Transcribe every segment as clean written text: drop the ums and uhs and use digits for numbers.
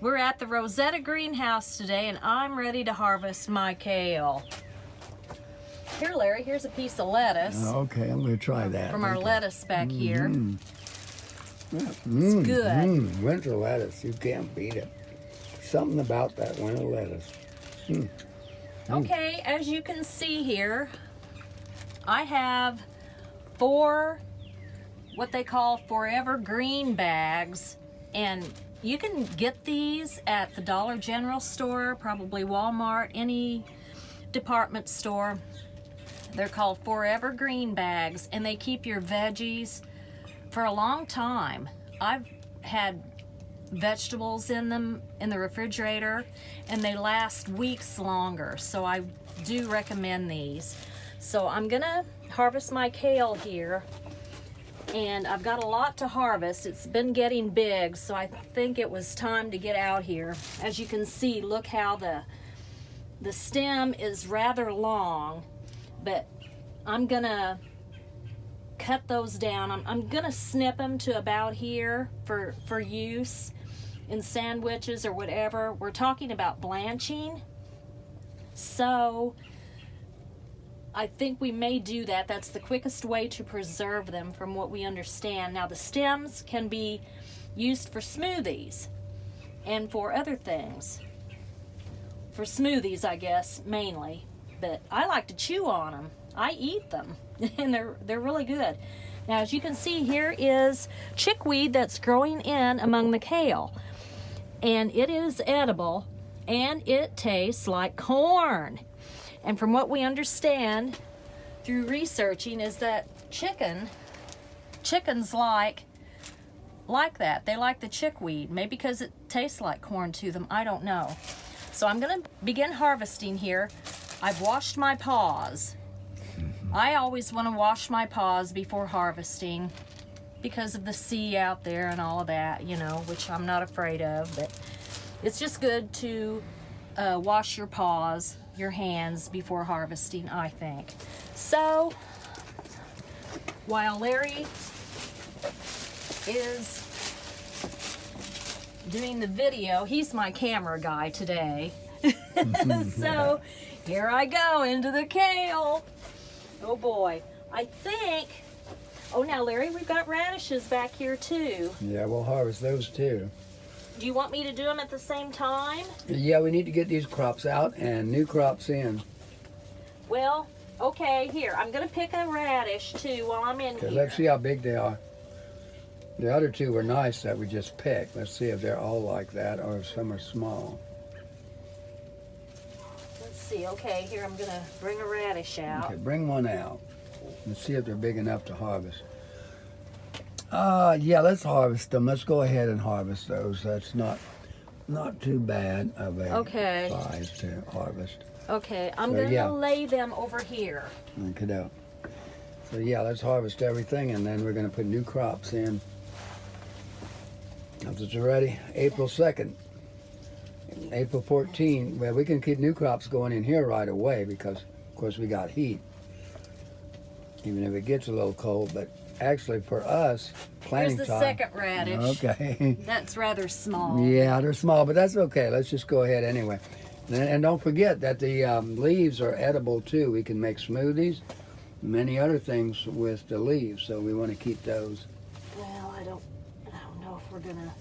We're at the Rosetta greenhouse today, and I'm ready to harvest my kale. Here, Larry, here's a piece of lettuce. Okay, I'm going to try that. From our lettuce back here. It's good. Winter lettuce, you can't beat it. Something about that winter lettuce. Okay, as you can see here, I have 4 what they call forever green bags, and you can get these at the Dollar General store, probably Walmart, any department store. They're called forever green bags, and they keep your veggies for a long time. I've had vegetables in them in the refrigerator, and they last weeks longer, so I do recommend these. So I'm gonna harvest my kale here, and I've got a lot to harvest. It's been getting big, so I think it was time to get out here. As you can see, look how the stem is rather long, but I'm gonna cut those down. I'm gonna snip them to about here for use in sandwiches or whatever. We're talking about blanching, so I think we may do that. That's the quickest way to preserve them from what we understand. Now the stems can be used for smoothies and for other things. For smoothies, I guess, mainly, but I like to chew on them. I eat them, and they're really good. Now, as you can see, here is chickweed that's growing in among the kale, and it is edible, and it tastes like corn. And from what we understand through researching is that chickens like that. They like the chickweed, maybe because it tastes like corn to them. I don't know. So I'm gonna begin harvesting here. I've washed my paws. I always want to wash my paws before harvesting because of the sea out there and all of that, you know, which I'm not afraid of, but it's just good to wash your paws, your hands before harvesting, I think. So while Larry is doing the video, he's my camera guy today. So here I go into the kale. Oh boy, I think, oh now Larry, we've got radishes back here too. Yeah, we'll harvest those too. Do you want me to do them at the same time? Yeah, we need to get these crops out and new crops in. Well, okay, here, I'm gonna pick a radish too while I'm in here. Let's see how big they are. The other two were nice that we just picked. Let's see if they're all like that or if some are small. Let's see, okay, here I'm gonna bring a radish out. Okay, bring one out. Let's see if they're big enough to harvest. Yeah, let's harvest them. Let's go ahead and harvest those. That's not too bad of a size to harvest. Okay, I'm gonna lay them over here. Okay, so yeah, let's harvest everything, and then we're gonna put new crops in. Once it's ready, April 2nd. April 14th, well, we can keep new crops going in here right away because, of course, we got heat, even if it gets a little cold. But actually, for us, planting Here's the time. second radish. Okay. That's rather small. Yeah, they're small, but that's okay. Let's just go ahead anyway. And don't forget that the leaves are edible too. We can make smoothies, many other things with the leaves. So we want to keep those. Well, I don't know if we're gonna.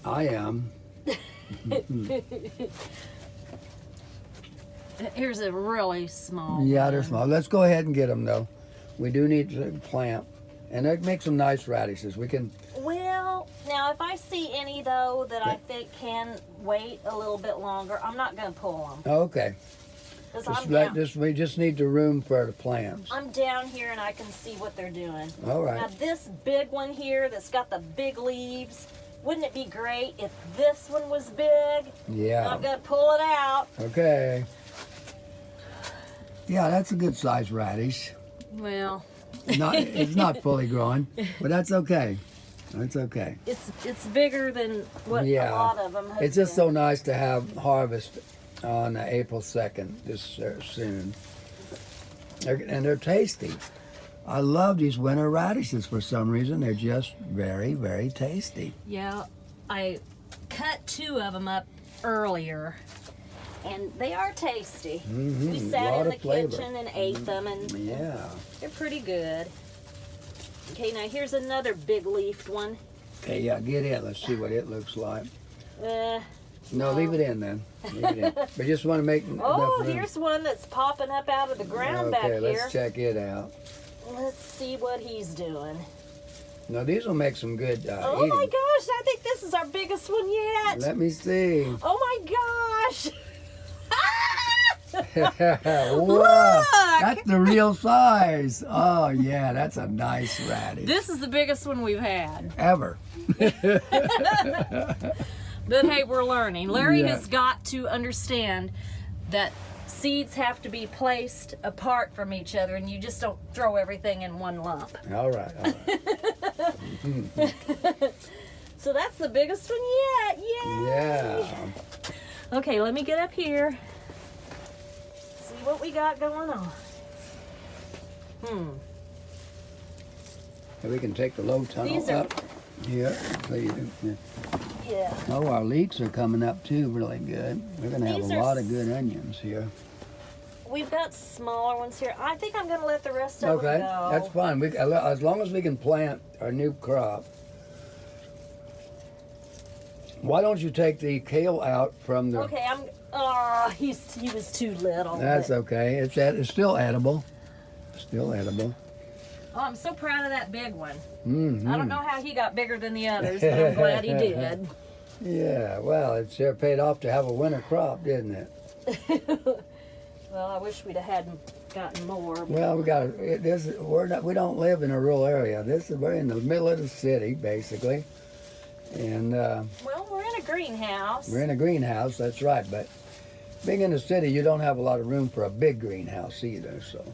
I am. Here's a really small Yeah, one. they're small. Let's go ahead and get them though. We do need to plant, and that makes some nice radishes. We can. Well, now if I see any though that I think can wait a little bit longer, I'm not gonna pull them. Okay. We just need the room for the plants. I'm down here and I can see what they're doing. All right. Now this big one here that's got the big leaves, wouldn't it be great if this one was big? Yeah. I'm gonna pull it out. Okay. Yeah, that's a good sized radish. Well. It's not fully grown, but that's okay. That's okay. It's bigger than what a lot of them have It's just been. so nice to have harvest on April 2nd this soon. And they're tasty. I love these winter radishes for some reason. They're just very, very tasty. Yeah, I cut 2 of them up earlier, and they are tasty. We sat in the kitchen and ate them, and Yeah. they're pretty good. Okay, now here's another big leafed one. Okay, yeah, get in. Let's see what it looks like. No, Leave it in then. Leave it in. But just want to make enough room. Here's one that's popping up out of the ground back Okay, here. let's check it out. Let's see what he's doing. Now, these will make some good Oh eating. my gosh, I think this is our biggest one yet. Let me see. Oh my gosh. Wow, Look! that's the real size. Oh yeah, that's a nice radish. This is the biggest one we've had. Ever. But hey, we're learning. Larry Yeah. has got to understand that seeds have to be placed apart from each other, and you just don't throw everything in one lump. All right. So that's the biggest one yet. Yay! Yeah. Okay, let me get up here. See what we got going on. So we can take the low tunnel These are- up here. So you can, Yeah. oh, our leeks are coming up too, really good. We're gonna have These a are lot of good onions here. We've got smaller ones here. I think I'm going to let the rest of Okay, them go. that's fine. As long as we can plant our new crop. Why don't you take the kale out from the? Okay, he was too little. That's but- okay. It's still edible. Still edible. Oh, I'm so proud of that big one. Mm-hmm. I don't know how he got bigger than the others, but I'm glad he did. Yeah, well, it sure paid off to have a winter crop, didn't it? Well, I wish we'd have gotten more. But Well, we don't live in a rural area. We're in the middle of the city, basically, and well, we're in a greenhouse. we're in a greenhouse. That's right, but being in the city, you don't have a lot of room for a big greenhouse either. So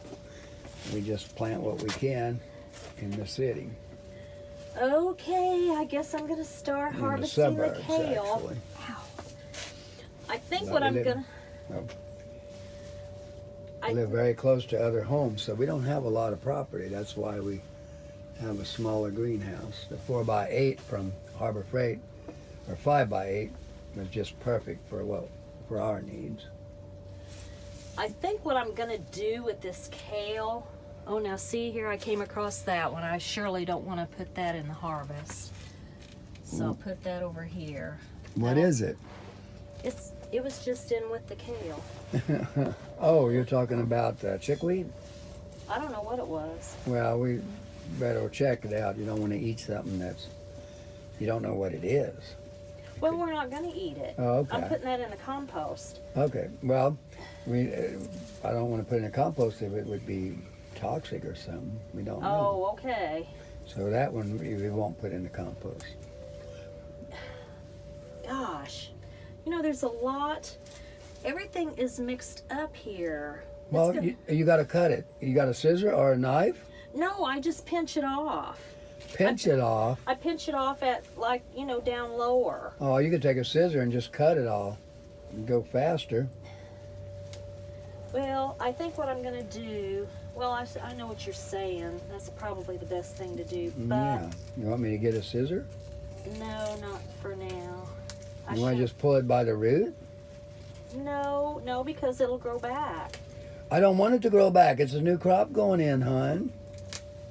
we just plant what we can in the city. Okay, I guess I'm going to start In the harvesting the suburbs, kale. actually. Ow. I think No, what we I'm live- going no. to... We live very close to other homes, so we don't have a lot of property. That's why we have a smaller greenhouse. The 4x8 from Harbor Freight, or 5x8, was just perfect for our needs. I think what I'm going to do with this kale... Oh, now see here, I came across that one. I surely don't want to put that in the harvest. So I'll put that over here. What is it? It was just in with the kale. Oh, you're talking about chickweed? I don't know what it was. Well, we better check it out. You don't want to eat something you don't know what it is. Well, we're not going to eat it. Oh, okay. I'm putting that in the compost. Okay, well, I don't want to put it in a compost if it would be toxic or something. We don't know. Oh, okay. So that one we won't put in the compost. Gosh. You know, there's a lot. Everything is mixed up here. Well, you got to cut it. You got a scissor or a knife? No, I just pinch it off. Pinch it off. I pinch it off at, like, down lower. Oh, you could take a scissor and just cut it off and go faster. Well, I think what I'm going to do... Well, I know what you're saying. That's probably the best thing to do. But Yeah. You want me to get a scissor? no, not for now. You want to just pull it by the root? No, because it'll grow back. I don't want it to grow back. It's a new crop going in, hon.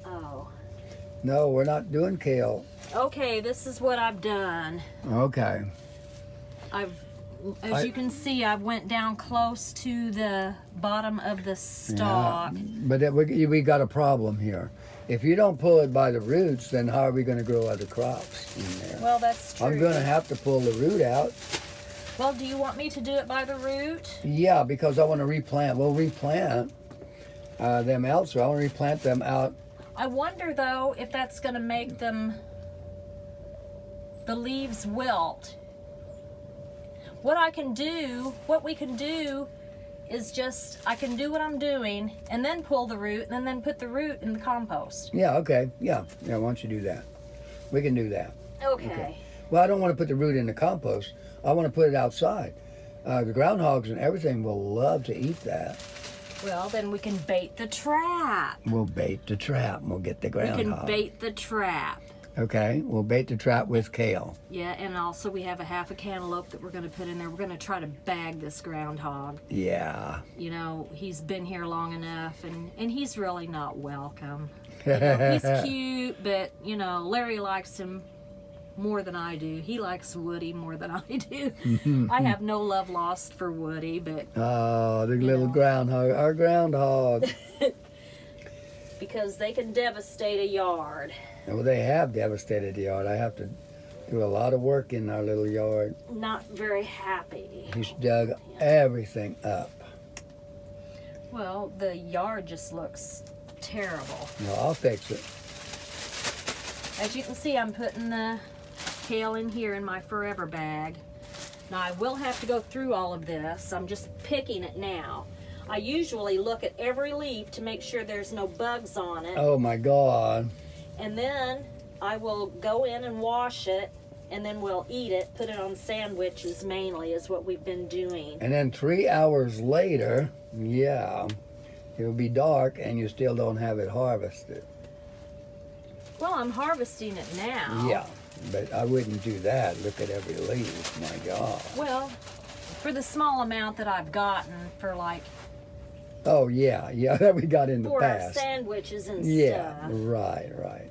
Oh. No, we're not doing kale. Okay, this is what I've done. Okay. As you can see, I went down close to the bottom of the stalk. Yeah, but we got a problem here. If you don't pull it by the roots, then how are we going to grow other crops in there? Well, that's true. I'm going to have to pull the root out. Well, do you want me to do it by the root? Yeah, because I want to replant. We'll replant them out, so I want to replant them out. I wonder, though, if that's going to make the leaves wilt. What we can do is just, I can do what I'm doing and then pull the root and then put the root in the compost. Yeah, okay. Yeah, why don't you do that? We can do that. Okay. Well, I don't want to put the root in the compost. I want to put it outside. The groundhogs and everything will love to eat that. Well, then we can bait the trap. We'll bait the trap and we'll get the We groundhog. can bait the trap. Okay, we'll bait the trap with kale. Yeah, and also we have a half a cantaloupe that we're going to put in there. We're going to try to bag this groundhog. Yeah. You know, he's been here long enough, and he's really not welcome. You know, he's cute, but, you know, Larry likes him more than I do. He likes Woody more than I do. I have no love lost for Woody, but... Oh, the little groundhog, our groundhog. Because they can devastate a yard. Well, they have devastated the yard. I have to do a lot of work in our little yard. Not very happy. He's dug everything up. Well, the yard just looks terrible. No, I'll fix it. As you can see, I'm putting the kale in here in my forever bag. Now, I will have to go through all of this. I'm just picking it now. I usually look at every leaf to make sure there's no bugs on it. Oh my God. And then I will go in and wash it, and then we'll eat it, put it on sandwiches mainly is what we've been doing. And then 3 hours later, yeah, it'll be dark and you still don't have it harvested. Well, I'm harvesting it now. Yeah, but I wouldn't do that. Look at every leaf, my God. Well, for the small amount that I've gotten for like... Oh, yeah, that we got in the for our past. sandwiches and Yeah, stuff. right.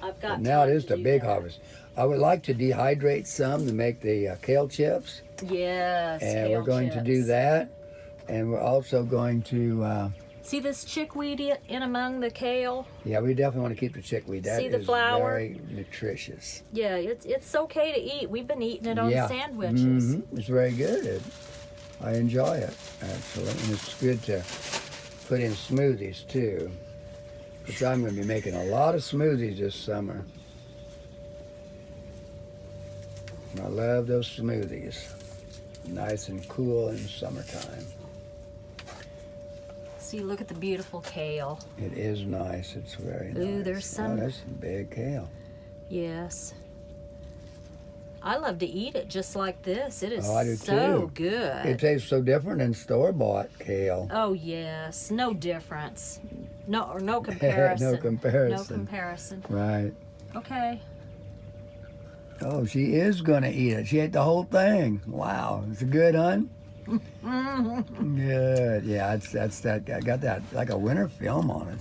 I've got But now it time is to the do big that. harvest. I would like to dehydrate some to make the kale chips. Yes, And kale we're going to do chips. that. And we're also going to, See this chickweed in among the kale? yeah, we definitely want to keep the chickweed. That See the is flower? very nutritious. Yeah, it's okay to eat. We've been eating it on Yeah. sandwiches. It's very good. I enjoy it, actually. And it's good to put in smoothies, too. Which I'm going to be making a lot of smoothies this summer. I love those smoothies. Nice and cool in the summertime. See, look at the beautiful kale. It is nice. It's very nice. Ooh, there's some- Oh, that's some big kale. Yes. I love to eat it just like this. It is Oh, I do so too. good. It tastes so different than store-bought kale. Oh, yes. No difference. No comparison. No comparison. No comparison. Right. Okay. Oh, she is going to eat it. She ate the whole thing. Wow. Is it good, hon? Good. Yeah, that's that. I got that like a winter film on it.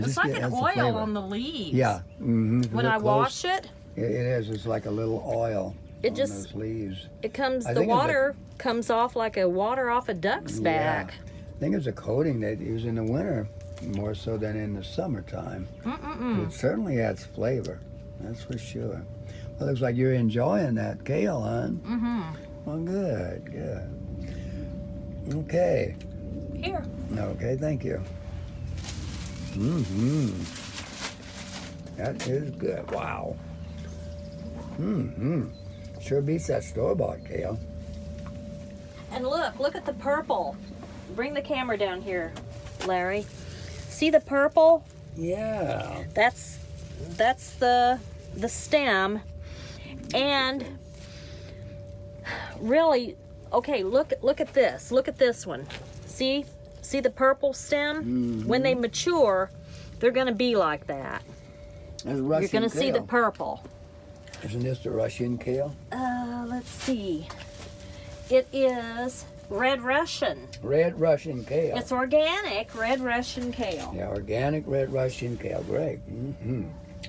It's like an oil on the leaves. Yeah. Mm-hmm. When I wash it, it is. It's like a little oil It on just- those leaves. it comes, I the think it's water comes off like a water off a duck's back. I think it's a coating they use in the winter more so than in the summertime. It certainly adds flavor. That's for sure. Well, looks like you're enjoying that kale, hon. Mm-hmm. Well, good. Okay. Here. Okay, thank you. That is good. Wow. Sure beats that store-bought kale. And look at the purple. Bring the camera down here, Larry. See the purple? Yeah. That's the stem. And really, okay, look at this. Look at this one. See the purple stem? When they mature, they're going to be like that. That's Russian You're going to see the kale. purple. Isn't this the Russian kale? Let's see. It is red Russian. Red Russian kale. It's organic red Russian kale. Yeah, organic red Russian kale. Great.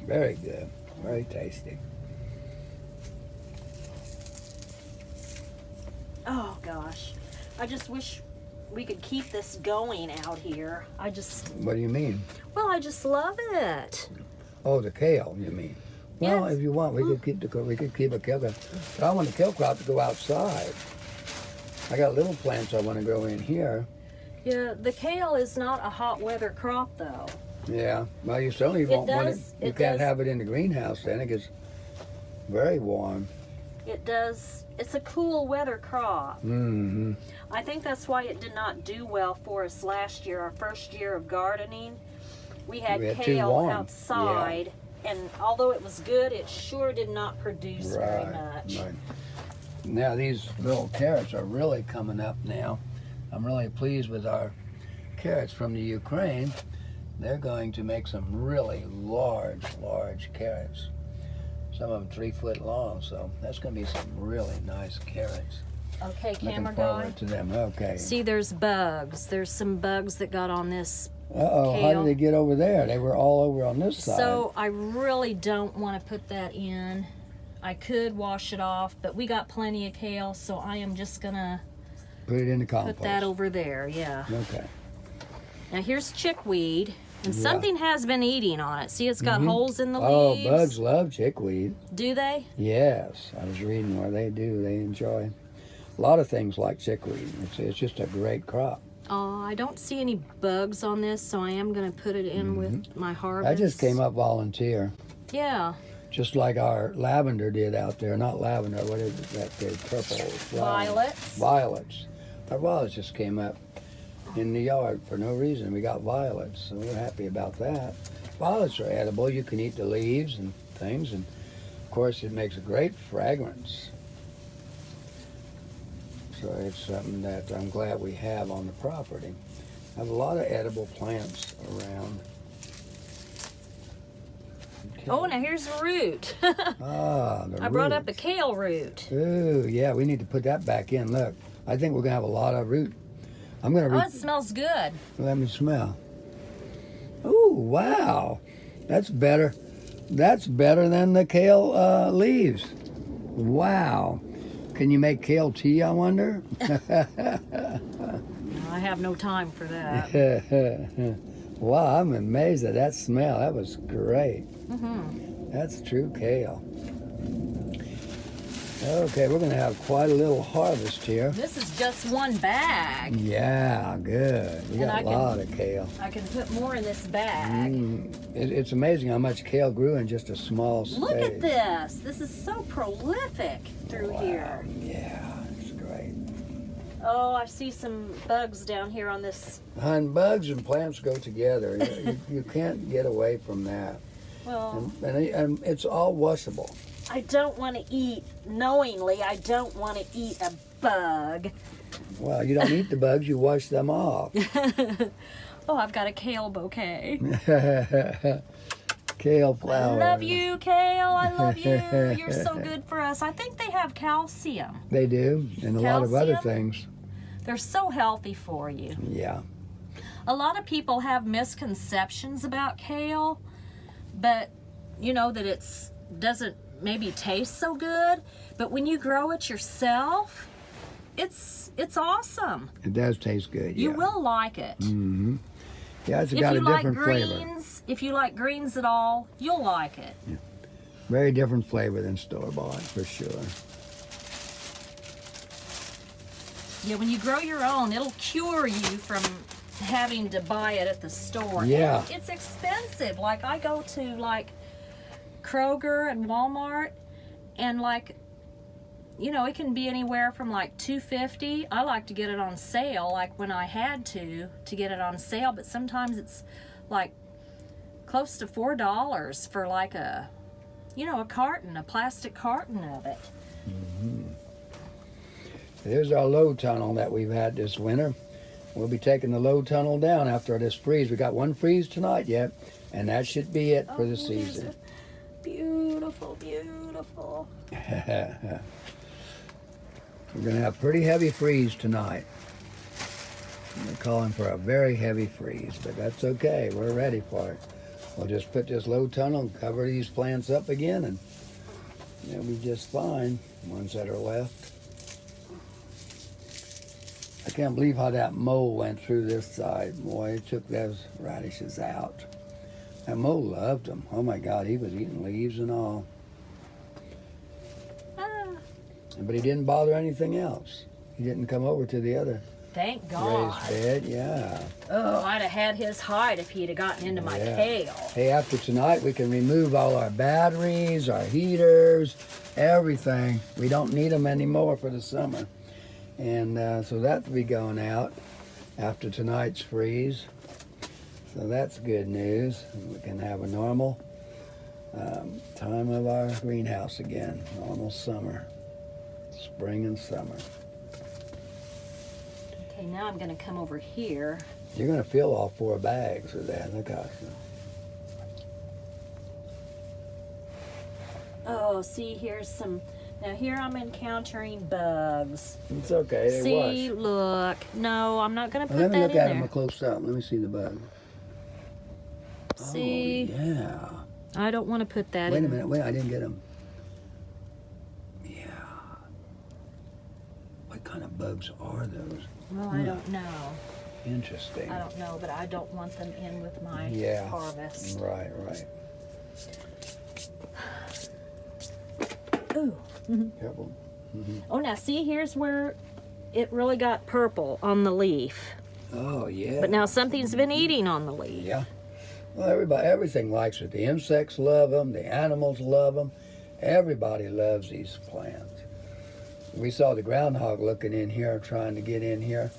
Very good. Very tasty. Oh gosh, I just wish we could keep this going out here. What do you mean? Well, I just love it. Oh, the kale, you mean? Well, Yes. if you want, we could keep a kale crop. But I want the kale crop to go outside. I got little plants I want to grow in here. Yeah, the kale is not a hot weather crop though. Yeah. Well, you certainly won't want it. You can't does. have it in the greenhouse then. It gets very warm. It does. It's a cool weather crop. I think that's why it did not do well for us last year, our first year of gardening. We had We had too kale warm. outside, and although it was good, it sure did not produce very much. Right. Now these little carrots are really coming up now. I'm really pleased with our carrots from the Ukraine. they're going to make some really large carrots. Some of them 3 foot long, so that's going to be some really nice carrots. Okay, camera Looking guy. forward to them. Okay. See, there's bugs. There's some bugs that got on this Uh-oh, how kale. did they get over there? They were all over on this side. So I really don't want to put that in. I could wash it off, but we got plenty of kale, so I am just gonna Put it in the compost. put that over there. Yeah. Okay. Now here's chickweed, and Yeah. something has been eating on it. See, it's got holes in the Oh, leaves. bugs love chickweed. Do they? Yes, I was reading where they do. They enjoy a lot of things like chickweed. It's just a great crop. I don't see any bugs on this, so I am gonna put it in with my harvest. I just came up volunteer, Yeah. just like our lavender did out there. Not lavender, what is it, that the purple flower? Violets. Violets. Our violets just came up in the yard for no reason. We got violets, so we're happy about that. Violets are edible. You can eat the leaves and things, and of course it makes a great fragrance. So it's something that I'm glad we have on the property. I have a lot of edible plants around. Okay. Oh, now here's the root. Ah, the I brought up the roots. kale root. Ooh, yeah, we need to put that back in. Look, I think we're gonna have a lot of root. I'm gonna Oh, it smells good. let me smell. Ooh, wow, that's better. That's better than the kale leaves. Wow. Can you make kale tea, I wonder? I have no time for that. Wow, I'm amazed at that smell. That was great. Mm-hmm. That's true kale. Okay, we're going to have quite a little harvest here. This is just one bag. Yeah, good. We And got I a can- lot of kale. I can put more in this bag. It's amazing how much kale grew in just a small space. Look at this. This is so prolific through Wow, here. yeah, it's great. Oh, I see some bugs down here on this. Hun, bugs and plants go together. You can't get away from that. Well, And it's all washable. I don't want to eat, knowingly, I don't want to eat a bug. Well, you don't eat the bugs, you wash them off. Oh, I've got a kale bouquet. Kale flowers. I love you, Kale. I love you. You're so good for us. I think they have calcium. They do, and a lot of other Calcium? things. They're so healthy for you. Yeah. A lot of people have misconceptions about kale, but you know that it's doesn't maybe taste so good, but when you grow it yourself, it's awesome. It does taste good, You yeah. will like it. Mm-hmm. Yeah, it's If got a you like different flavor. greens, if you like greens at all, you'll like it. Very different flavor than store-bought, for sure. Yeah, when you grow your own, it'll cure you from having to buy it at the store. Yeah. And it's expensive. Like I go to like Kroger and Walmart, and like, you know, it can be anywhere from like $2.50. I like to get it on sale, like when I had to get it on sale, but sometimes it's like close to $4 for like a, you know, a plastic carton of it. Here's our low tunnel that we've had this winter. We'll be taking the low tunnel down after this freeze. We got one freeze tonight yet, and that should be it for the Oh, season. Beautiful, beautiful. We're going to have pretty heavy freeze tonight. We're calling for a very heavy freeze, but that's okay. We're ready for it. We'll just put this low tunnel and cover these plants up again, and they'll be just fine, ones that are left. I can't believe how that mole went through this side. Boy, it took those radishes out. That mole loved them. Oh my God, he was eating leaves and all. Ah, But he didn't bother anything else. He didn't come over to the other thank God. raised bed. Yeah. Oh, I'd have had his hide if he'd have gotten into my Yeah. kale. Hey, after tonight, we can remove all our batteries, our heaters, everything. We don't need them anymore for the summer. And so that will be going out after tonight's freeze. So that's good news. We can have a normal time of our greenhouse again. Normal summer. Spring and summer. Okay, now I'm going to come over here You're going to fill all 4 bags of that. Look out. Oh, see, here's some. Now here I'm encountering bugs. It's okay. They See, wash. look. No, I'm not going to put Let me that look in at there. them a close up. Let me see the bug. See? Oh, yeah. I don't want to put that Wait in. a minute. Wait, I didn't get them. Yeah. What kind of bugs are those? Well, I don't know. Interesting. I don't know, but I don't want them in with my harvest. Right, right. Ooh. Careful. Oh, now see, here's where it really got purple on the leaf. Oh, yeah. But now something's been eating on the leaf. Yeah. Well, everything likes it. The insects love them. The animals love them. Everybody loves these plants. We saw the groundhog looking in here, trying to get in here.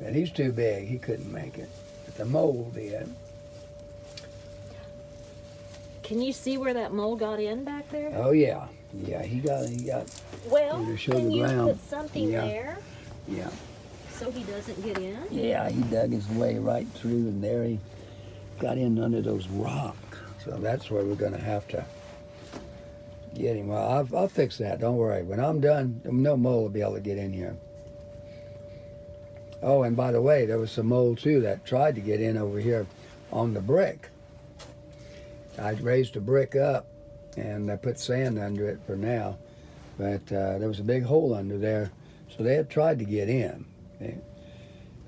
And he's too big. He couldn't make it. But the mole did. Can you see where that mole got in back there? Oh, yeah. Yeah, he got. Well, to show can the you ground. put something there Yeah. so he doesn't get in? Yeah, he dug his way right through, and there he got in under those rocks. So that's where we're going to have to get him. Well, I'll fix that. Don't worry. When I'm done, no mole will be able to get in here. Oh, and by the way, there was some mole, too, that tried to get in over here on the brick. I raised the brick up, and I put sand under it for now. But there was a big hole under there, so they had tried to get in.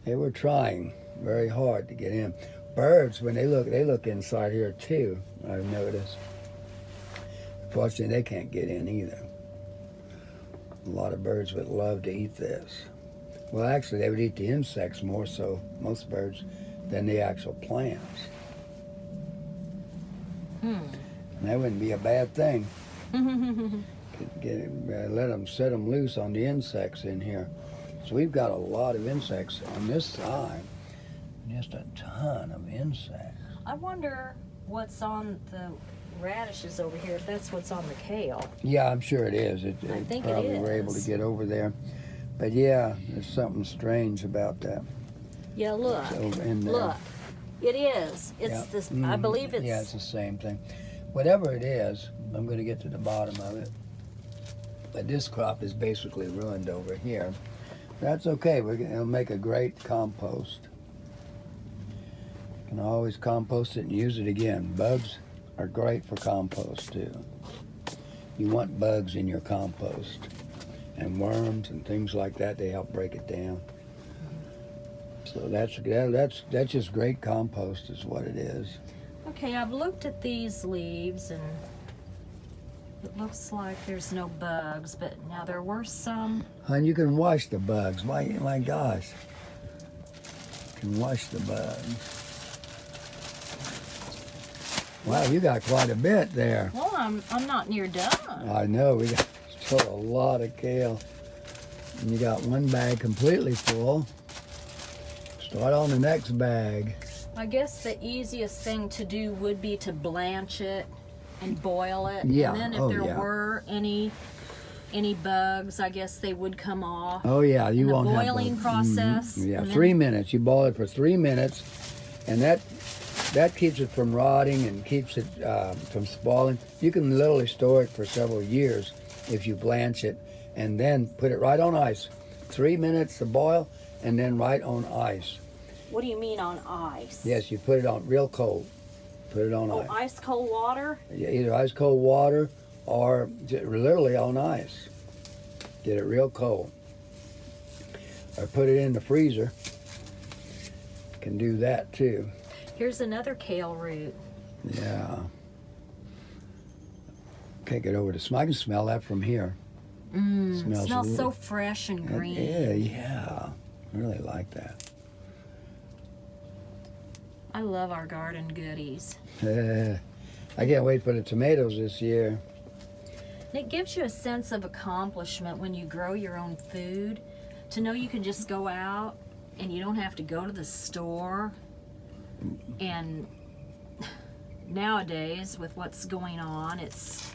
They were trying very hard to get in. Birds, when they look inside here too, I've noticed. Fortunately, they can't get in either. A lot of birds would love to eat this. Well, actually, they would eat the insects more so, most birds, than the actual plants. And that wouldn't be a bad thing. Let them set them loose on the insects in here. So we've got a lot of insects on this side. Just a ton of insects. I wonder what's on the radishes over here, if that's what's on the kale. Yeah, I'm sure it is. I think it probably were able to is. get over there. But yeah, there's something strange about that. Yeah, look. It's over in there. Look. It is. It's Yeah. this. I believe it's. Yeah, it's the same thing. Whatever it is, I'm going to get to the bottom of it. But this crop is basically ruined over here. That's okay. It'll make a great compost. You can always compost it and use it again. Bugs are great for compost too. You want bugs in your compost. And worms and things like that, they help break it down. So that's just great compost is what it is. Okay, I've looked at these leaves and it looks like there's no bugs, but now there were some. Hon, you can wash the bugs. My gosh. You can wash the bugs. Wow, you got quite a bit there. Well, I'm not near done. I know, we got still a lot of kale. And you got one bag completely full. Start on the next bag. I guess the easiest thing to do would be to blanch it and boil it. Yeah. And then if there were any bugs, I guess they would come off. Oh yeah, you in won't the have boiling process. Yeah, and 3 minutes. You boil it for 3 minutes, and that keeps it from rotting and keeps it from spoiling. You can literally store it for several years if you blanch it and then put it right on ice. 3 minutes to boil and then right on ice. What do you mean on ice? Yes, you put it on real cold. Put it on Oh, ice. ice cold water? Yeah, either ice cold water or literally on ice. Get it real cold. Or put it in the freezer. Can do that too. Here's another kale root. Yeah. Can't get over the smell. I can smell that from here. Smells so fresh and green. Yeah. I really like that. I love our garden goodies. I can't wait for the tomatoes this year. And it gives you a sense of accomplishment when you grow your own food, to know you can just go out and you don't have to go to the store. And nowadays, with what's going on, it's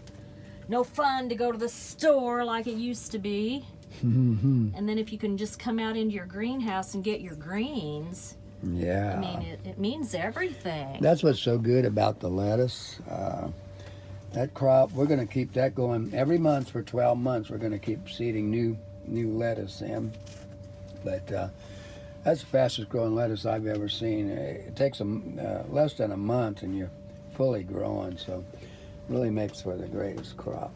no fun to go to the store like it used to be. And then if you can just come out into your greenhouse and get your greens, Yeah. I mean, it means everything. That's what's so good about the lettuce. That crop, we're going to keep that going every month for 12 months. We're going to keep seeding new lettuce in. But that's the fastest growing lettuce I've ever seen. It takes less than a month and you're fully growing, so it really makes for the greatest crop.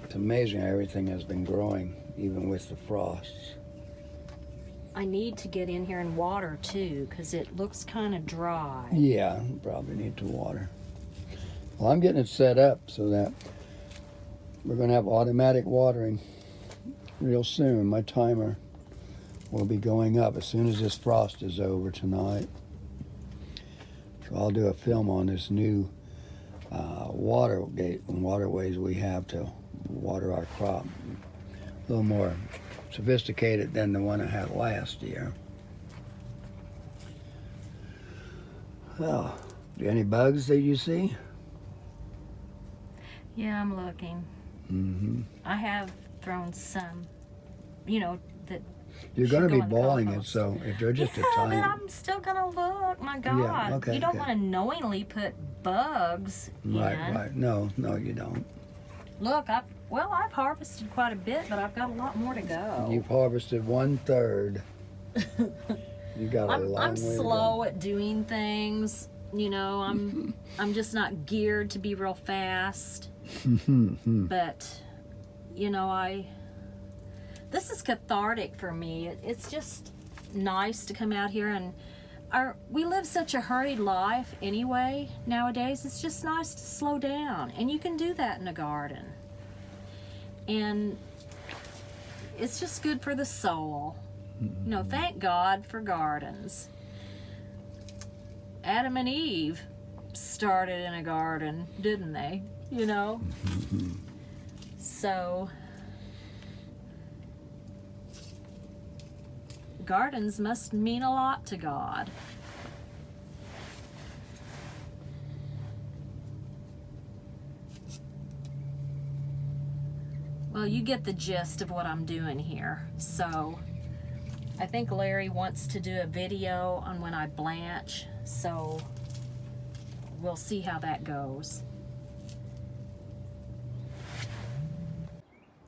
It's amazing how everything has been growing, even with the frosts. I need to get in here and water too, because it looks kind of dry. Yeah, probably need to water. Well, I'm getting it set up so that we're going to have automatic watering real soon. My timer will be going up as soon as this frost is over tonight. So I'll do a film on this new watergate and waterways we have to water our crop. A little more sophisticated than the one I had last year. Oh, any bugs that you see? Yeah, I'm looking. Mm-hmm. I have thrown some, that You're going to should be go in the boiling it, compost. so if they're just Yeah, a tiny... but I'm still gonna look. My God, Yeah, okay, you don't okay. want to knowingly put bugs Right, in. right. No, you don't. Look, I've harvested quite a bit, but I've got a lot more to go. You've harvested 1/3. You got a long way I'm to go. slow at doing things. I'm just not geared to be real fast. But this is cathartic for me. It's just nice to come out here and we live such a hurried life anyway nowadays. It's just nice to slow down, and you can do that in a garden. And it's just good for the soul. Thank God for gardens. Adam and Eve started in a garden, didn't they? So gardens must mean a lot to God. Well, you get the gist of what I'm doing here. So I think Larry wants to do a video on when I blanch, so we'll see how that goes.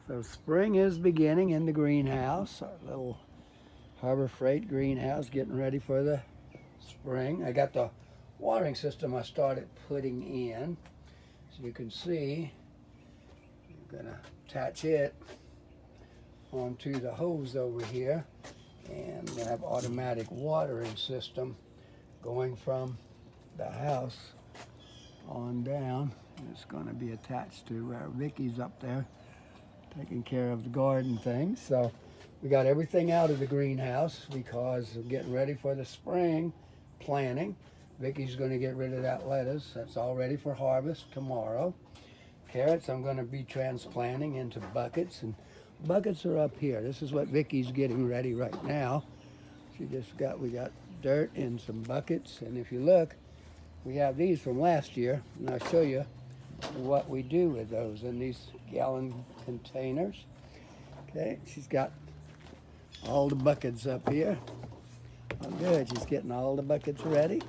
So spring is beginning in the greenhouse, our little Harbor Freight greenhouse, getting ready for the spring. I got the watering system I started putting in. So you can see, I'm gonna attach it onto the hose over here, and we have automatic watering system going from the house on down. It's gonna be attached to where Vicky's up there taking care of the garden things. So we got everything out of the greenhouse because we're getting ready for the spring planting. Vicky's going to get rid of that lettuce. That's all ready for harvest tomorrow. Carrots I'm going to be transplanting into buckets, and buckets are up here. This is what Vicky's getting ready right now. We got dirt in some buckets, and if you look, we have these from last year, and I'll show you what we do with those in these gallon containers. Okay, she's got all the buckets up here. Oh, good, she's getting all the buckets ready.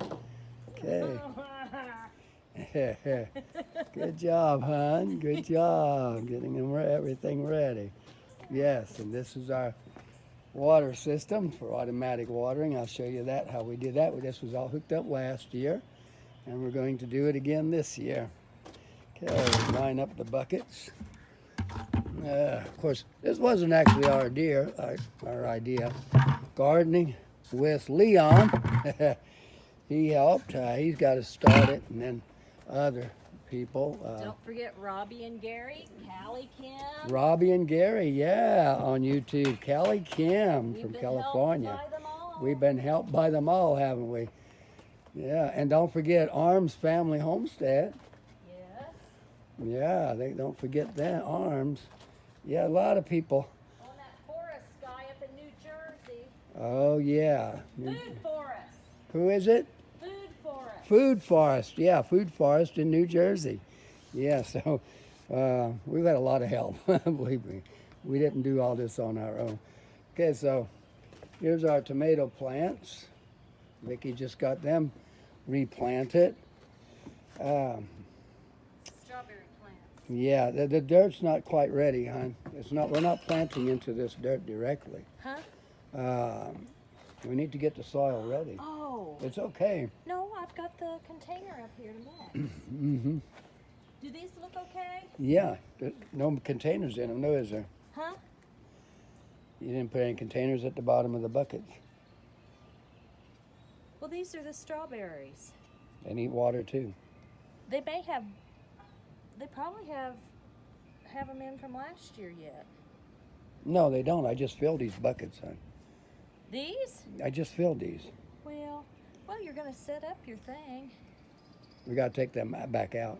Okay. Good job, hon. Good job getting everything ready. Yes, and this is our water system for automatic watering. I'll show you that, how we did that. This was all hooked up last year, and we're going to do it again this year. Okay, line up the buckets. Of course, this wasn't actually our idea. Gardening with Leon. He helped. He's got to start it, and then other people. Don't forget Robbie and Gary, Cali Kim. Robbie and Gary, yeah, on YouTube. Cali Kim from California. We've been helped by them all, haven't we? Yeah, and don't forget Arms Family Homestead. Yes. Yeah, don't forget that, Arms. Yeah, a lot of people. On that forest guy up in New Jersey. Oh, yeah. Food forest. Who is it? Food forest. Food Forest. Yeah, Food Forest in New Jersey. Yeah, so we've had a lot of help, believe me. We didn't do all this on our own. Okay, so Here's our tomato plants. Vicki just got them replanted. Strawberry plants. Yeah, the dirt's not quite ready, hon. It's not. We're not planting into this dirt directly. Huh? We need to get the soil ready. Oh. It's okay. No, I've got the container up here to mix. Mm-hmm. Do these look okay? Yeah, no containers in them, no, is there? Huh? You didn't put any containers at the bottom of the buckets. Well, these are the strawberries. They need water too. They probably have them in from last year yet. No, they don't. I just filled these buckets, hon. These? I just filled these. Well, you're going to set up your thing. We got to take them back out.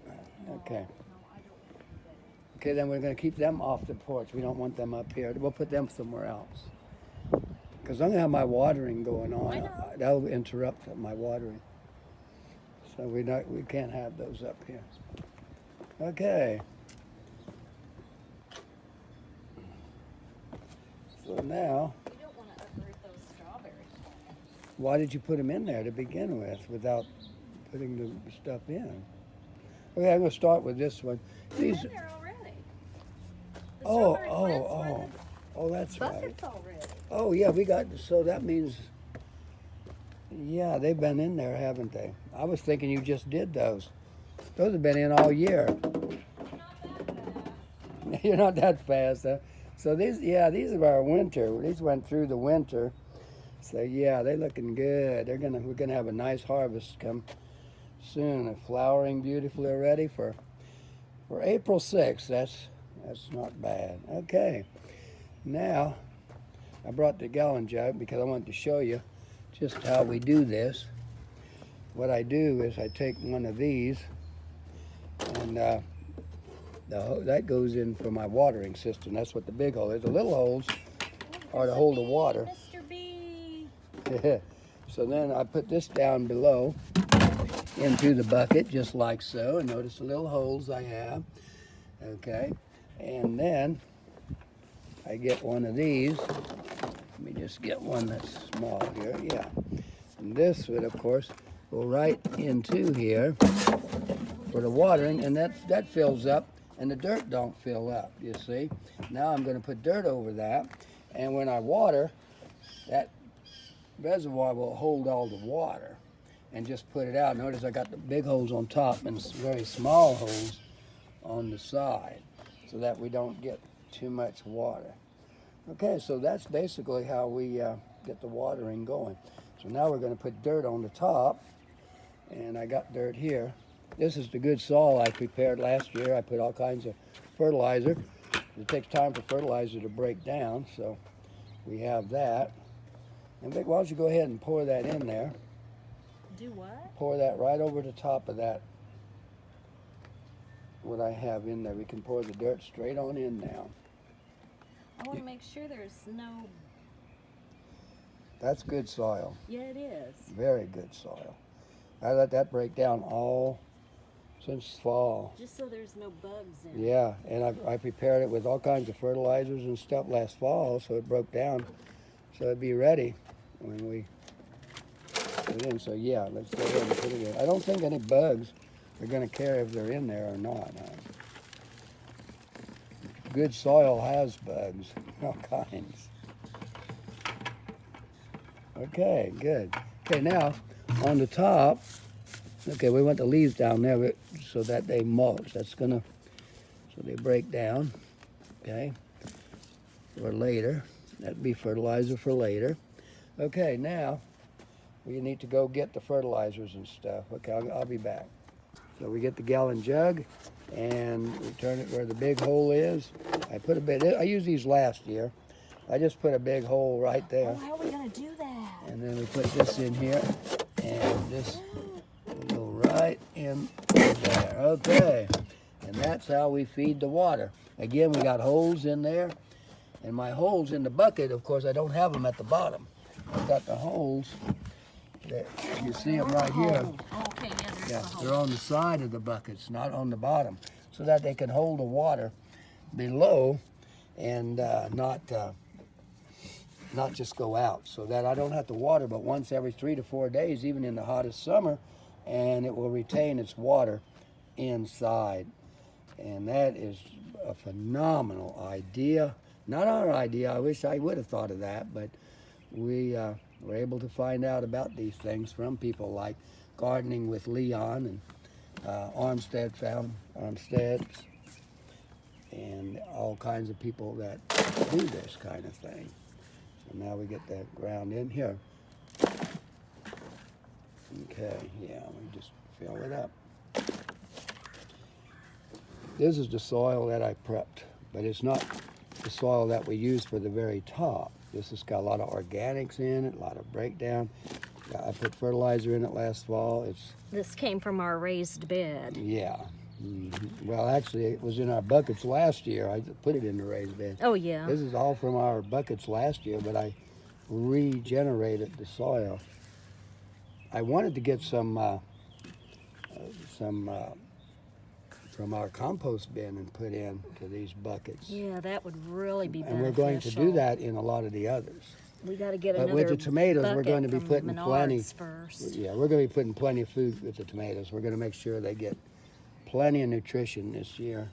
Okay. No, I don't want to do that. Okay, then we're going to keep them off the porch. We don't want them up here. We'll put them somewhere else. Because I'm going to have my watering going on. I know. That'll interrupt my watering. So we can't have those up here. Okay. So now, You don't want to uproot those strawberry plants. why did you put them in there to begin with without putting the stuff in? Okay, I'm going to start with this one. They're in there already. The Oh, strawberry plants were in oh, that's the right. buckets already. Oh, yeah, so that means, yeah, they've been in there, haven't they? I was thinking you just did those. Those have been in all year. You're not that fast, huh? So these are our winter. These went through the winter. So yeah, they're looking good. We're gonna have a nice harvest come soon. They're flowering beautifully already for April 6th. That's not bad. Okay, now I brought the gallon jug because I wanted to show you just how we do this. What I do is I take one of these and that goes in for my watering system. That's what the big hole is. The little holes are to hold the water. Mr. B. So then I put this down below into the bucket, just like so. And notice the little holes I have. Okay. And then I get one of these. Let me just get one that's small here. Yeah. And this would, of course, go right into here for the watering. And that fills up. And the dirt don't fill up, you see. Now I'm going to put dirt over that. And when I water, that reservoir will hold all the water and just put it out. Notice I got the big holes on top and very small holes on the side so that we don't get too much water. Okay, so that's basically how we get the watering going. So now we're going to put dirt on the top. And I got dirt here. This is the good soil I prepared last year. I put all kinds of fertilizer. It takes time for fertilizer to break down, so we have that. And Vic, why don't you go ahead and pour that in there? Do what? Pour that right over the top of that, what I have in there. We can pour the dirt straight on in now. I want to make sure there's no... That's good soil. Yeah, it is. Very good soil. I let that break down all since fall. Just so there's no bugs in it. Yeah, and I prepared it with all kinds of fertilizers and stuff last fall, so it broke down, so it'd be ready when we put it in. So yeah, let's go ahead and put it in. I don't think any bugs are going to care if they're in there or not. Good soil has bugs, all kinds. Okay, good. Okay, now on the top, okay, we want the leaves down there so that they mulch. That's gonna, so they break down, okay, for later. That'd be fertilizer for later. Okay, now we need to go get the fertilizers and stuff. Okay, I'll be back. So we get the gallon jug and we turn it where the big hole is. I put a bit, I used these last year. I just put a big hole right there. Oh, how are we going to do that? And then we put this in here and this will go right in there. Okay, and that's how we feed the water. Again, we got holes in there, and my holes in the bucket, of course, I don't have them at the bottom. I've got the holes that you see them right here. Oh, okay, yeah, there's Yeah, the hole. they're on the side of the buckets, not on the bottom, so that they can hold the water below and not not just go out, so that I don't have to water but once every 3 to 4 days, even in the hottest summer, and it will retain its water inside. And that is a phenomenal idea. Not our idea. I wish I would have thought of that, but we were able to find out about these things from people like Gardening with Leon and Homesteads, and all kinds of people that do this kind of thing. So now we get that ground in here. Okay, yeah, we just fill it up. This is the soil that I prepped, but it's not the soil that we use for the very top. This has got a lot of organics in it, a lot of breakdown. I put fertilizer in it last fall. This came from our raised bed. Yeah. Well, actually, it was in our buckets last year. I put it in the raised bed. Oh, yeah. This is all from our buckets last year, but I regenerated the soil. I wanted to get some from our compost bin and put into these buckets. Yeah, that would really be beneficial. And we're going to do that in a lot of the others. We got to get But another with the tomatoes, we're going to be from putting plenty. Menards first. Yeah, we're going to be putting plenty of food with the tomatoes. We're going to make sure they get plenty of nutrition this year.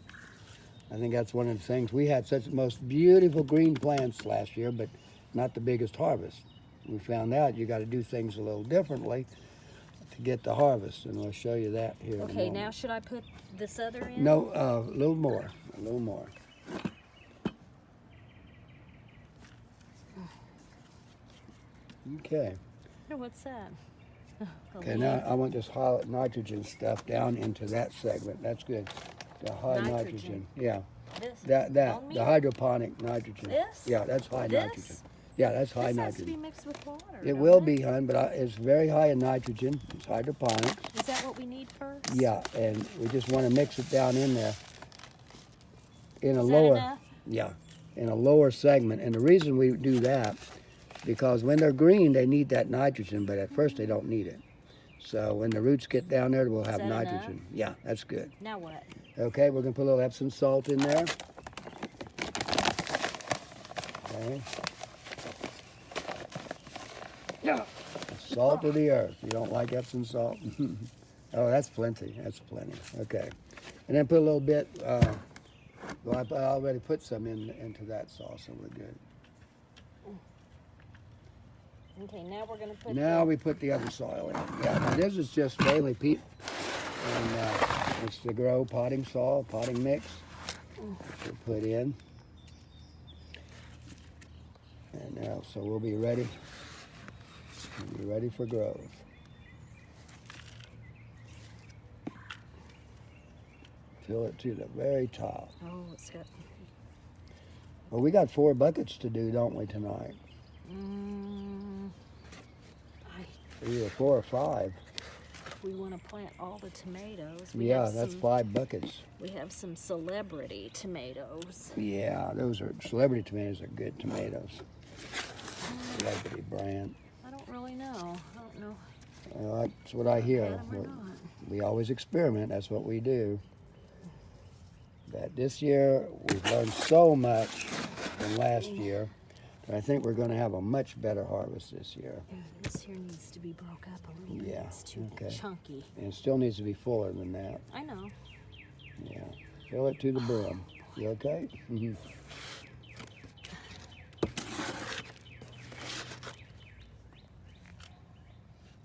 I think that's one of the things. We had such the most beautiful green plants last year, but not the biggest harvest. We found out you got to do things a little differently to get the harvest, and we'll show you that here in a Okay, moment. now should I put this other in? No, a little more. Okay. Oh, what's that? Okay, now I want this high nitrogen stuff down into that segment. That's good. The high nitrogen. Yeah. This? The hydroponic nitrogen. This? Yeah, that's high This? nitrogen. Yeah, that's high This has to be nitrogen. mixed with water. It don't will be, hon, but it's very high in nitrogen. It's hydroponics. Is that what we need first? Yeah, and we just want to mix it down in there. In a Is that lower, enough? yeah, in a lower segment. And the reason we do that, because when they're green, they need that nitrogen, but at first they don't need it. So when the roots get down there, we'll have that nitrogen. enough? Yeah, that's good. Now what? Okay, we're gonna put a little Epsom salt in there. Okay. Yeah. Salt of the earth. You don't like Epsom salt? Oh, that's plenty. That's plenty. Okay. And then put a little bit. Well, I already put some into that sauce, so we're good. Okay, now we're going to put Now we put the other soil in. Yeah, now this is just daily peat, and it's the grow potting soil, potting mix. We'll put in. And now, so we'll be ready. We'll be ready for growth. Fill it to the very top. Oh, it's got... Well, we got 4 buckets to do, don't we, tonight? Either 4 or 5. If we want to plant all the tomatoes. Yeah, that's 5 buckets. We have some celebrity tomatoes. Yeah, those are celebrity tomatoes. Are good tomatoes. Celebrity brand. I don't really know. I don't know. Well, that's what I hear. Had 'em or not. We always experiment. That's what we do. But this year we've learned so much from last year. And I think we're going to have a much better harvest this year. Yeah, this here needs to be broke up a little bit. Yeah, It's too okay. chunky. And it still needs to be fuller than that. I know. Yeah. Fill it to the brim. You okay? Mm-hmm.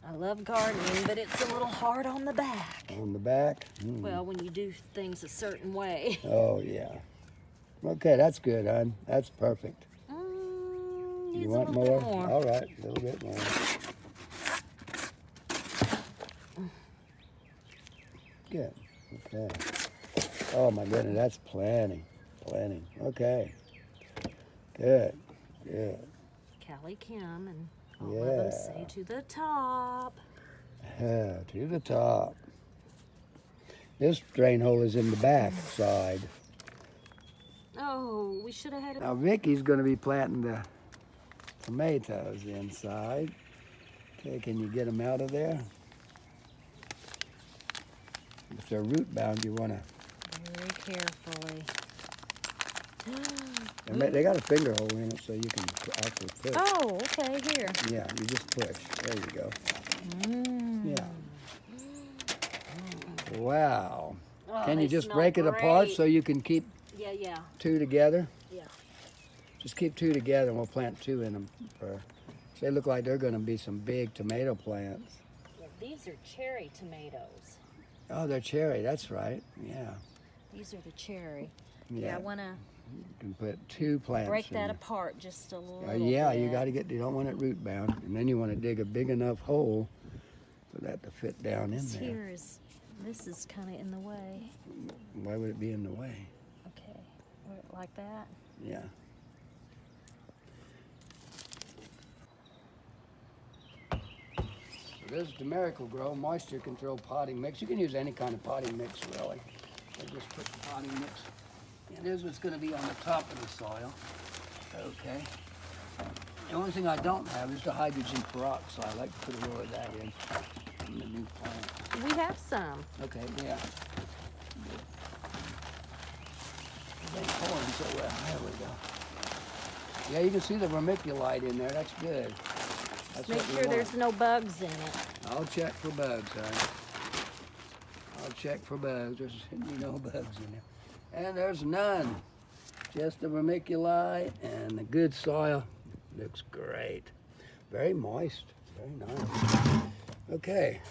I love gardening, but it's a little hard on the back. On the back? Mm. Well, when you do things a certain way. Oh, yeah. Okay, that's good, hon. That's perfect. Needs You want a little more? bit more. All right, a little bit more. Good. Okay. Oh my goodness, that's plenty. Plenty. Okay. Good. Good. Cali Kim and all of them say to the top. To the top. This drain hole is in the back side. Oh, we should have had it. Now Vicky's going to be planting the tomatoes inside. Okay, can you get them out of there? If they're root bound, you want to... Very carefully. They got a finger hole in it so you can actually push. Oh, okay, here. Yeah, you just push. There you go. Yeah. Wow. Oh, Can they you just smell break it apart great. so you can keep Yeah. 2 together? Yeah. Just keep 2 together and we'll plant 2 in them. They look like they're going to be some big tomato plants. Yeah, these are cherry tomatoes. Oh, they're cherry. That's right. Yeah. These are the cherry. Yeah. Yeah, I want to You can put 2 plants break in that there. apart just a little Yeah, bit. you got to you don't want it root bound. And then you want to dig a big enough hole for that to fit down in there. This is kind of in the way. Why would it be in the way? Okay, like that. Yeah. So this is the Miracle-Gro moisture control potting mix. You can use any kind of potting mix, really. I just put the potting mix. And this is what's going to be on the top of the soil. Okay. The only thing I don't have is the hydrogen peroxide. I like to put a little of that in the new plant. We have some. Okay, yeah. They pouring so well. There we go. Yeah, you can see the vermiculite in there. That's good. That's Make what we sure want. there's no bugs in it. I'll check for bugs, honey. I'll check for bugs. There's no bugs in there. And there's none. Just the vermiculite and the good soil. Looks great. Very moist. Very nice. Okay.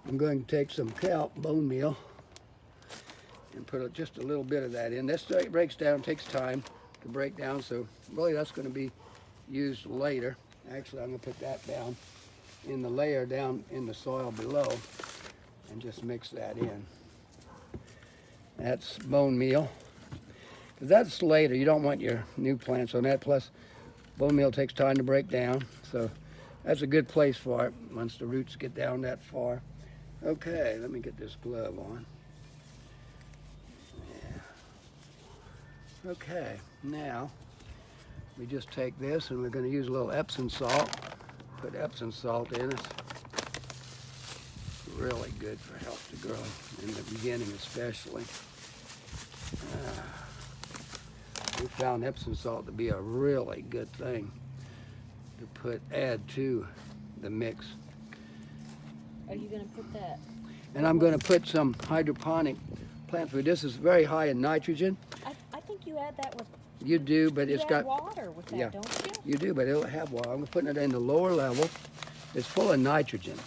I'm going to take some kelp bone meal and put just a little bit of that in. This breaks down, takes time to break down, so really that's going to be used later. Actually, I'm going to put that down in the layer down in the soil below and just mix that in. That's bone meal. That's later. You don't want your new plants on that. Plus, bone meal takes time to break down, so that's a good place for it once the roots get down that far. Okay, let me get this glove on. Yeah. Okay, now we just take this and we're going to use a little Epsom salt. Put Epsom salt in it. Really good for help to grow in the beginning, especially. We found Epsom salt to be a really good thing to add to the mix. Are you going to put that? And I'm going to put some hydroponic plant food. This is very high in nitrogen. I think you add that with. You do, but you it's add got water with that, yeah, don't you? You do, but it'll have water. I'm putting it in the lower level. It's full of nitrogen.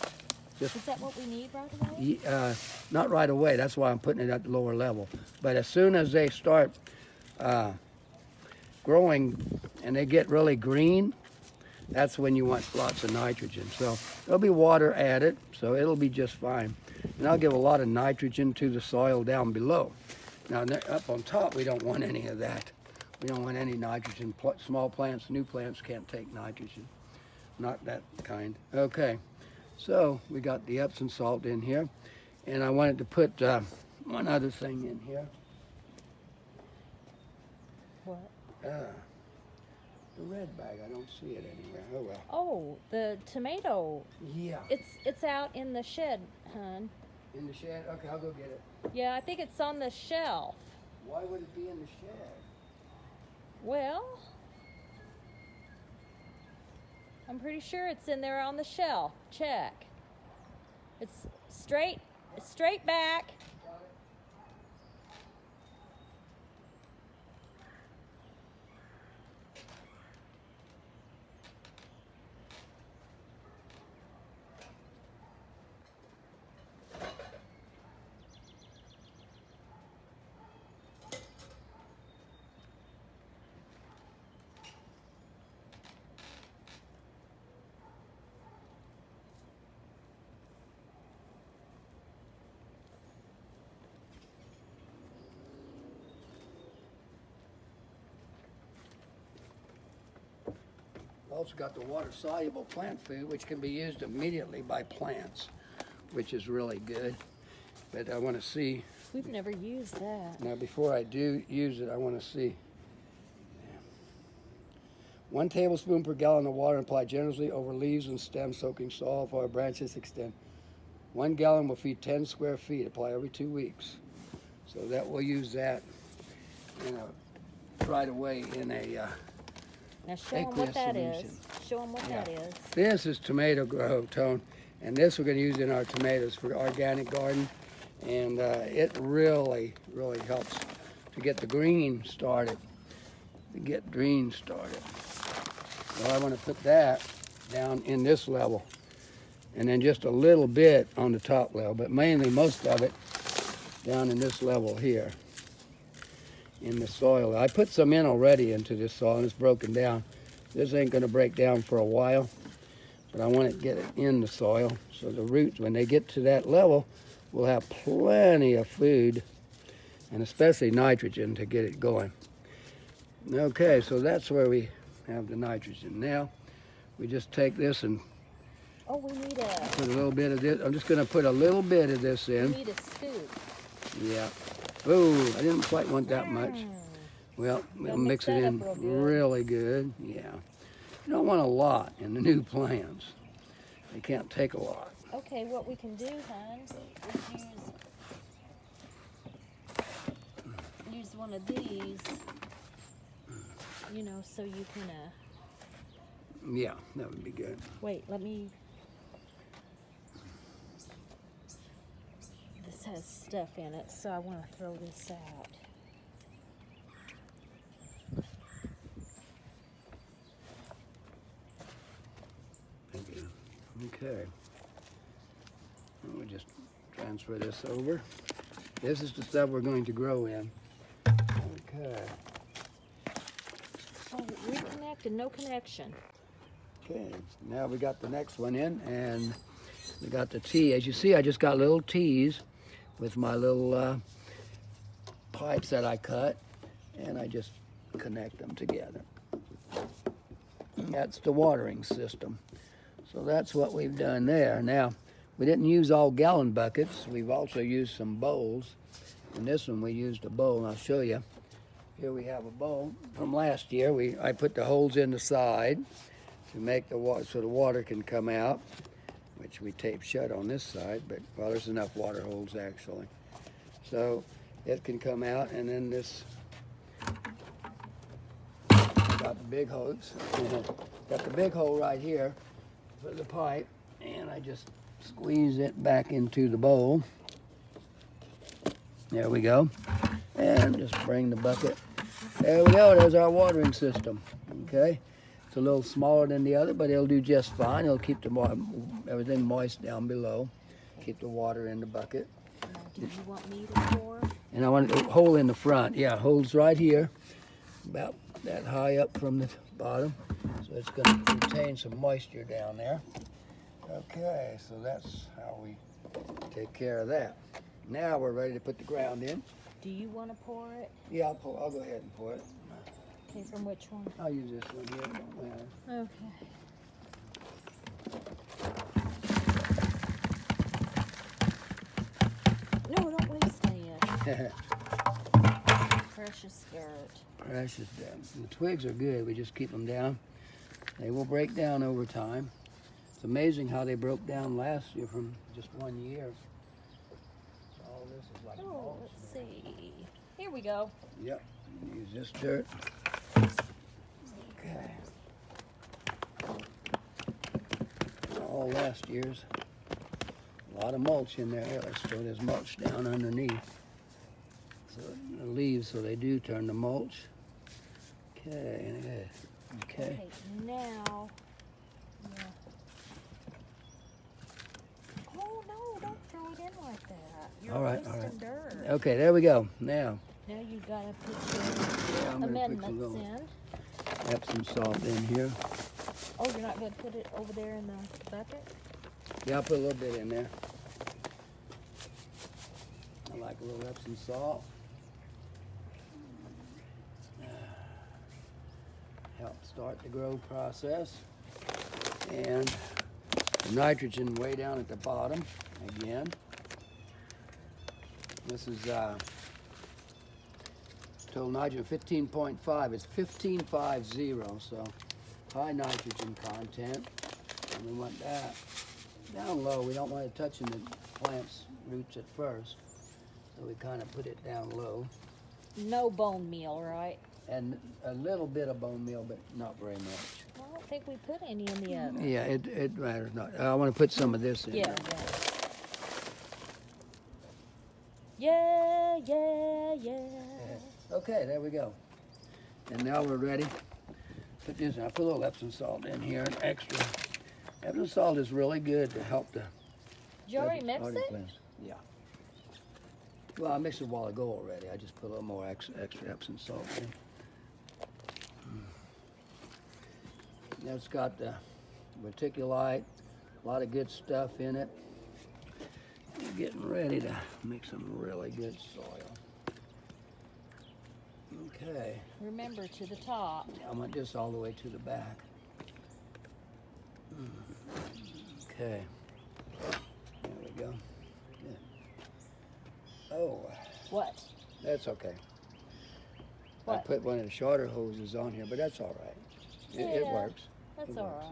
Is that what we need right away? Not right away. That's why I'm putting it at the lower level. But as soon as they start growing and they get really green, that's when you want lots of nitrogen. So there'll be water added, so it'll be just fine. And I'll give a lot of nitrogen to the soil down below. Now up on top, we don't want any of that. We don't want any nitrogen. Small plants, new plants can't take nitrogen. Not that kind. Okay, so we got the Epsom salt in here. And I wanted to put one other thing in here. What? The red bag, I don't see it anywhere. Oh well. Oh, the tomato. Yeah. It's out in the shed, hon. In the shed? Okay, I'll go get it. Yeah, I think it's on the shelf. Why would it be in the shed? Well, I'm pretty sure it's in there on the shelf. Check. It's straight back. Also got the water-soluble plant food, which can be used immediately by plants, which is really good. But I want to see. We've never used that. Now, before I do use it, I want to see. 1 tablespoon per gallon of water applied generously over leaves and stems, soaking soil for our branches extend. 1 gallon will feed 10 square feet. Apply every 2 weeks. So that we'll use that in a right away in a Now show them aqueous what that solution. is. Show them what Yeah. that is. This is tomato grow, Tone, and this we're going to use in our tomatoes for organic garden, and it really, really helps to get the green started. So I want to put that down in this level, and then just a little bit on the top level, but mainly most of it down in this level here in the soil. I put some in already into this soil, and it's broken down. This ain't going to break down for a while, but I want to get it in the soil so the roots, when they get to that level, will have plenty of food, and especially nitrogen to get it going. Okay, so that's where we have the nitrogen. Now we just take this and Oh, we need a. put a little bit of this. I'm just going to put a little bit of this We in. need a scoop. Yeah. Oh, I didn't quite want that much. Mm. Well, we'll Gotta mix it that in up real good. really good. Yeah. You don't want a lot in the new plants. They can't take a lot. Okay, what we can do, hon, is use one of these. You know, so you can. Yeah, that would be good. Wait, let me. This has stuff in it, so I want to throw this out. Thank you. Okay. And we'll just transfer this over. This is the stuff we're going to grow in. Okay. Oh, reconnect and no connection. Okay. Now we got the next one in, and we got the tea. As you see, I just got little teas with my little pipes that I cut, and I just connect them together. And that's the watering system. So that's what we've done there. Now, we didn't use all gallon buckets. We've also used some bowls. In this one, we used a bowl, and I'll show you. Here we have a bowl from last year. I put the holes in the side to make the water, so the water can come out, which we tape shut on this side, but, well, there's enough water holes actually. So it can come out, and then this, got the big hose. Got the big hole right here for the pipe, and I just squeeze it back into the bowl. There we go. And just bring the bucket. There we go, there's our watering system. Okay. It's a little smaller than the other, but it'll do just fine. It'll keep everything moist down below. Keep the water in the bucket. Now, do you want me to pour? And I want a hole in the front. Yeah, holes right here, about that high up from the bottom. So it's going to retain some moisture down there. Okay, so that's how we take care of that. Now we're ready to put the ground in. Do you want to pour it? Yeah, I'll go ahead and pour it. Okay, from which one? I'll use this one here, don't matter. Okay. No, don't waste it. Precious dirt. Precious dirt. The twigs are good. We just keep them down. They will break down over time. It's amazing how they broke down last year from just 1 year. All this is like Oh, mulch let's now. see. Here we go. Yep. Use this dirt. Okay. All last year's. A lot of mulch in there. Here, let's throw this mulch down underneath. So the leaves, so they do turn to mulch. Okay, good. Okay. Okay, now. Yeah. Oh no! Don't throw it in like that. You're All right, wasting dirt. Okay, there we go. Now, Now you gotta put your yeah, I'm gonna put a amendments little in. Epsom salt in here. Oh, you're not gonna put it over there in the bucket? Yeah, I'll put a little bit in there. I like a little Epsom salt. Help start the grow process. And the nitrogen way down at the bottom again. This is total nitrogen 15.5. It's 1550, so high nitrogen content. And we want that down low. We don't want it touching the plant's roots at first. So we kind of put it down low. No bone meal, right? and a little bit of bone meal, but not very much. I don't think we put any in the oven. Yeah, it matters not. I want to put some of this in. Yeah, yeah. Yeah. Okay, there we go. And now we're ready. Put this in. I put a little Epsom salt in here, an extra. Epsom salt is really good to help the. Did you already mix it? Plants. Yeah. Well, I mixed it a while ago already. I just put a little more extra Epsom salt in. Now it's got the verticulite, a lot of good stuff in it. We're getting ready to make some really good soil. Okay. Remember, to the top. I want this all the way to the back. Okay. There we go. Yeah. Oh. What? That's okay. What? I put one of the shorter hoses on here, but that's all right. It works. That's It all works.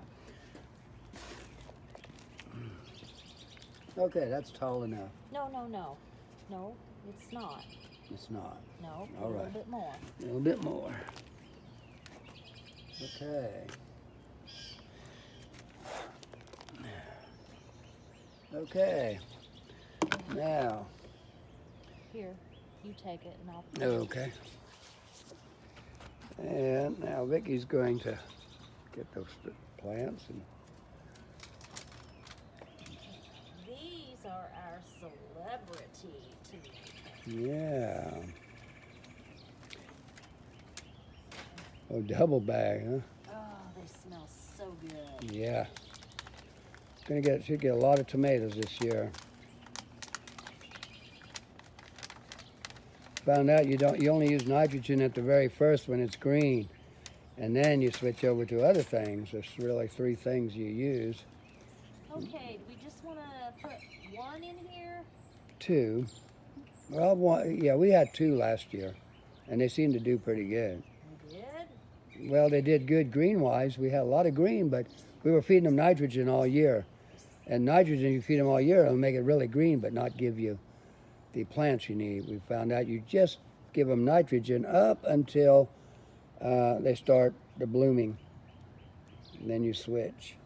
right. Okay, that's tall enough. No, it's not. It's not. No, All a right. little bit more. A little bit more. Okay. Okay. Now. Here, you take it and I'll. Okay. And now Vicky's going to get those plants and. These are our celebrity tomatoes. Yeah. Oh, double bag, huh? Oh, they smell so good. Yeah. Should get a lot of tomatoes this year. Found out you only use nitrogen at the very first when it's green, and then you switch over to other things. There's really 3 things you use. Okay, do we just want to put one in here? 2. Well, we had 2 last year, and they seemed to do pretty good. We did? Well, they did good green-wise. We had a lot of green, but we were feeding them nitrogen all year. And nitrogen, you feed them all year, it'll make it really green, but not give you the plants you need. We found out you just give them nitrogen up until they start the blooming. And then you switch.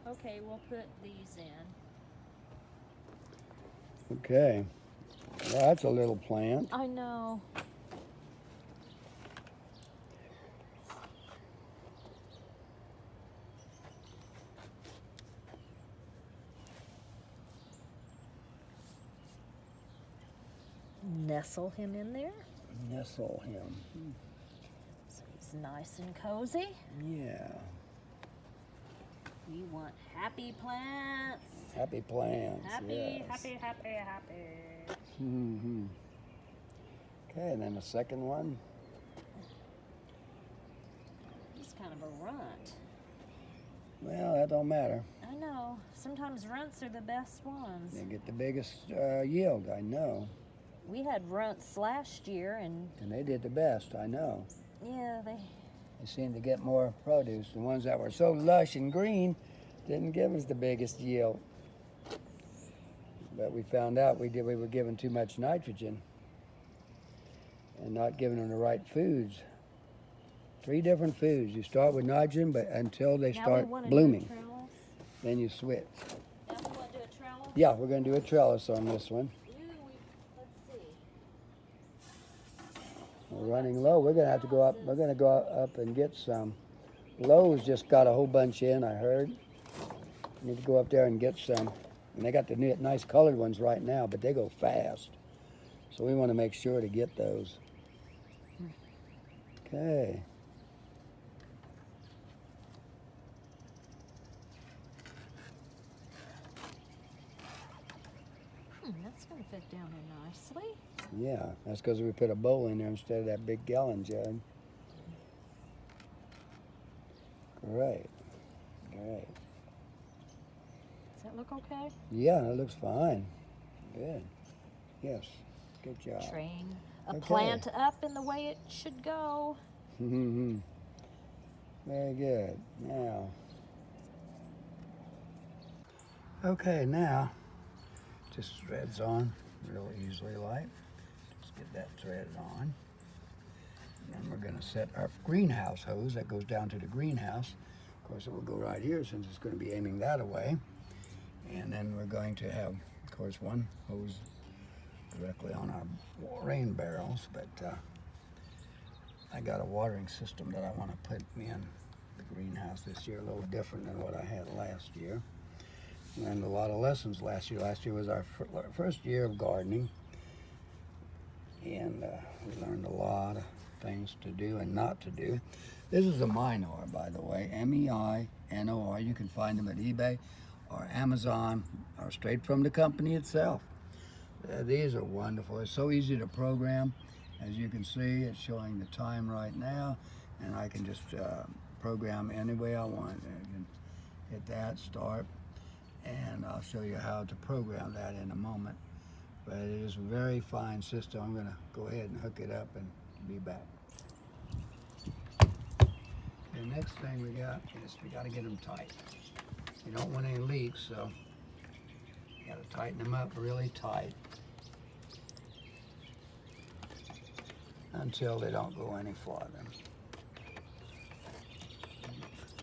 Okay, we'll put these in. Okay. Well, that's a little plant. I know. Nestle him in there Nestle him. so he's nice and cozy. Yeah. We want happy plants. Happy plants. Happy, yes. happy. Mm-hmm. Okay, and then the second one. He's kind of a runt. Well, that don't matter. I know. Sometimes runts are the best ones. They get the biggest yield, I know. We had runts last year, and And they did the best, I know. yeah, they seemed to get more produce. The ones that were so lush and green didn't give us the biggest yield. But we found out we were giving too much nitrogen and not giving them the right foods. 3 different foods. You start with nitrogen, but until they start blooming, then you switch. Now we want to do a trellis? Yeah, we're going to do a trellis on this one. Let's see. We're running low. We're going to have to go up. We're going to go up and get some. Lowe's just got a whole bunch in, I heard. Need to go up there and get some. And they got the nice colored ones right now, but they go fast. So we want to make sure to get those. Okay. That's going to fit down there nicely. Yeah, that's because we put a bowl in there instead of that big gallon jug. Great. Great. Does that look okay? Yeah, that looks fine. Good. Yes. Good job. Train a Okay. plant up in the way it should go. Mm-hmm. Very good. Now. Okay, now just threads on real easily like. Just Get that threaded on. And then we're going to set our greenhouse hose that goes down to the greenhouse. Of course, it will go right here since it's going to be aiming that away. And then we're going to have, of course, one hose directly on our rain barrels, but I got a watering system that I want to put in the greenhouse this year, a little different than what I had last year. Learned a lot of lessons last year. Last year was our first year of gardening, and we learned a lot of things to do and not to do. This is a Minor, by the way, M-E-I-N-O-R. You can find them at eBay or Amazon or straight from the company itself. These are wonderful. It's so easy to program. As you can see, it's showing the time right now, and I can just program any way I want. I can hit that, start, and I'll show you how to program that in a moment. But it is a very fine system. I'm going to go ahead and hook it up and be back. The next thing we got is we got to get them tight. You don't want any leaks, so you got to tighten them up really tight until they don't go any farther.